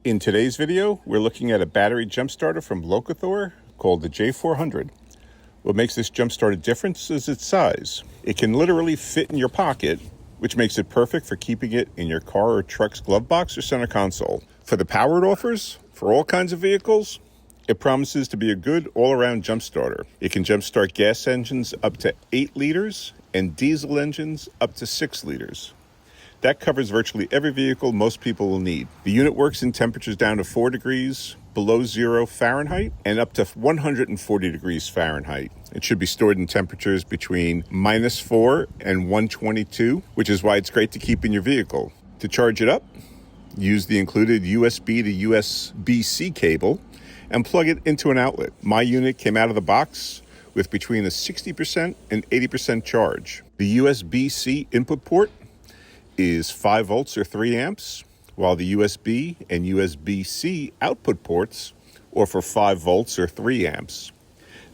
In today's video, we're looking at a battery jump starter from Lokithor called the J400. What makes this jump starter different is its size. It can literally fit in your pocket, which makes it perfect for keeping it in your car or truck's glove box or center console. For the power it offers, for all kinds of vehicles, it promises to be a good all-around jump starter. It can jump start gas engines up to 8 liters and diesel engines up to 6 liters. That covers virtually every vehicle most people will need. The unit works in temperatures down to 4 degrees below 0 Fahrenheit and up to 140 degrees Fahrenheit. It should be stored in temperatures between -4 and 122, which is why it's great to keep in your vehicle. To charge it up, use the included USB to USB-C cable and plug it into an outlet. My unit came out of the box with between a 60% and 80% charge. The USB-C input port is 5 volts or 3 amps, while the USB and USB-C output ports are for 5 volts or 3 amps.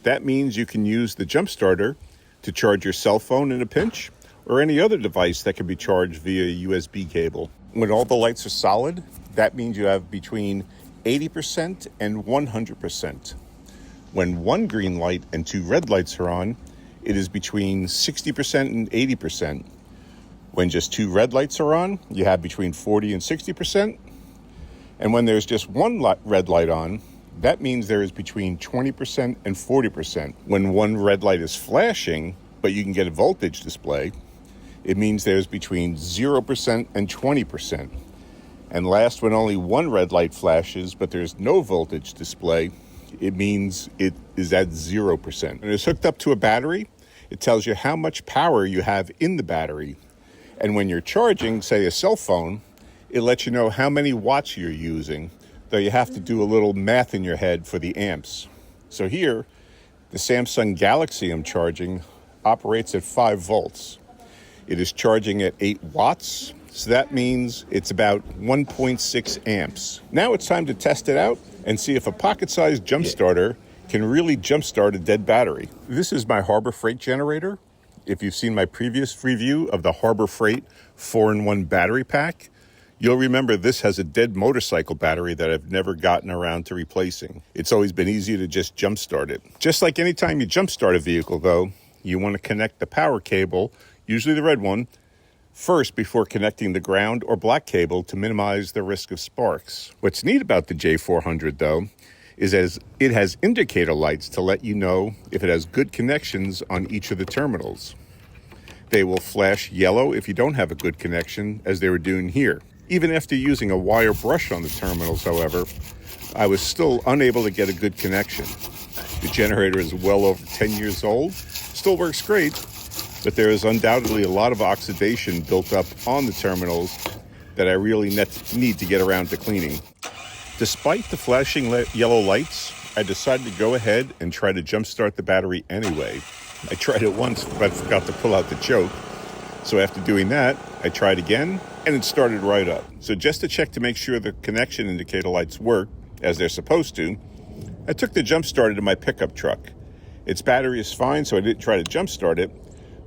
That means you can use the jump starter to charge your cell phone in a pinch or any other device that can be charged via USB cable. When all the lights are solid, that means you have between 80% and 100%. When 1 green light and 2 red lights are on, it is between 60% and 80%. When just 2 red lights are on, you have between 40 and 60%. And when there's just 1 red light on, that means there is between 20% and 40%. When 1 red light is flashing, but you can get a voltage display, it means there's between 0% and 20%. And last, when only 1 red light flashes, but there's no voltage display, it means it is at 0%. When it's hooked up to a battery, it tells you how much power you have in the battery. And when you're charging, say, a cell phone, it lets you know how many watts you're using, though you have to do a little math in your head for the amps. So here, the Samsung Galaxy I'm charging operates at 5 volts. It is charging at 8 watts, so that means it's about 1.6 amps. Now it's time to test it out and see if a pocket-sized jump starter can really jumpstart a dead battery. This is my Harbor Freight generator. If you've seen my previous review of the Harbor Freight 4-in-1 battery pack, you'll remember this has a dead motorcycle battery that I've never gotten around to replacing. It's always been easier to just jumpstart it. Just like any time you jumpstart a vehicle, though, you want to connect the power cable, usually the red one, first before connecting the ground or black cable to minimize the risk of sparks. What's neat about the J400, though, is as it has indicator lights to let you know if it has good connections on each of the terminals. They will flash yellow if you don't have a good connection, as they were doing here. Even after using a wire brush on the terminals, however, I was still unable to get a good connection. The generator is well over 10 years old, still works great, but there is undoubtedly a lot of oxidation built up on the terminals that I really need to get around to cleaning. Despite the flashing yellow lights, I decided to go ahead and try to jumpstart the battery anyway. I tried it once, but forgot to pull out the choke. So after doing that, I tried again, and it started right up. So just to check to make sure the connection indicator lights work as they're supposed to, I took the jump starter to my pickup truck. Its battery is fine, so I didn't try to jumpstart it,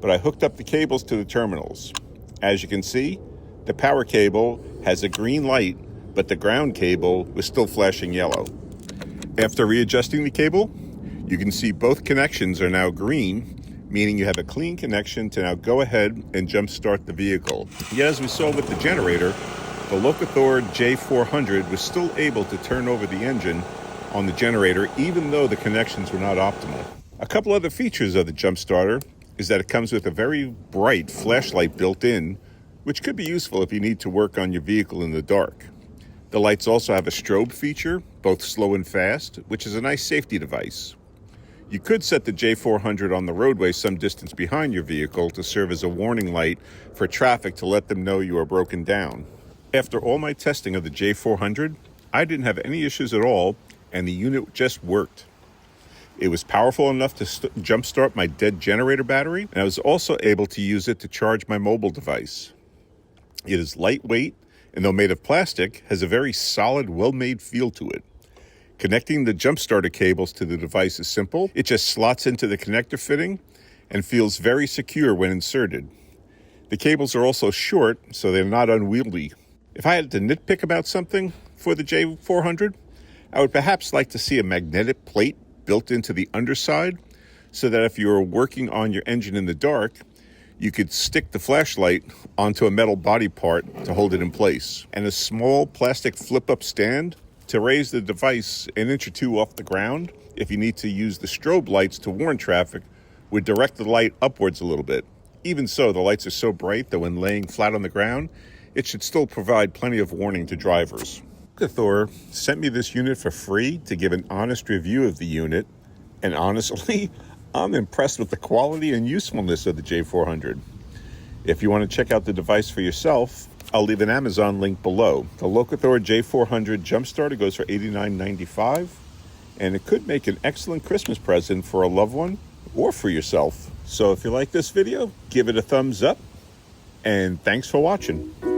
but I hooked up the cables to the terminals. As you can see, the power cable has a green light, but the ground cable was still flashing yellow. After readjusting the cable, you can see both connections are now green, meaning you have a clean connection to now go ahead and jumpstart the vehicle. Yet as we saw with the generator, the Lokithor J400 was still able to turn over the engine on the generator even though the connections were not optimal. A couple other features of the jump starter is that it comes with a very bright flashlight built in, which could be useful if you need to work on your vehicle in the dark. The lights also have a strobe feature, both slow and fast, which is a nice safety device. You could set the J400 on the roadway some distance behind your vehicle to serve as a warning light for traffic to let them know you are broken down. After all my testing of the J400, I didn't have any issues at all, and the unit just worked. It was powerful enough to jumpstart my dead generator battery, and I was also able to use it to charge my mobile device. It is lightweight, and though made of plastic, has a very solid, well-made feel to it. Connecting the jump starter cables to the device is simple. It just slots into the connector fitting and feels very secure when inserted. The cables are also short, so they're not unwieldy. If I had to nitpick about something, for the J400, I would perhaps like to see a magnetic plate built into the underside so that if you're working on your engine in the dark, you could stick the flashlight onto a metal body part to hold it in place, and a small plastic flip-up stand to raise the device an inch or two off the ground. If you need to use the strobe lights to warn traffic, would direct the light upwards a little bit. Even so, the lights are so bright that when laying flat on the ground, it should still provide plenty of warning to drivers. Lokithor sent me this unit for free to give an honest review of the unit, and honestly, I'm impressed with the quality and usefulness of the J400. If you want to check out the device for yourself, I'll leave an Amazon link below. The Lokithor J400 jump starter goes for $89.95, and it could make an excellent Christmas present for a loved one or for yourself. So if you like this video, give it a thumbs up, and thanks for watching.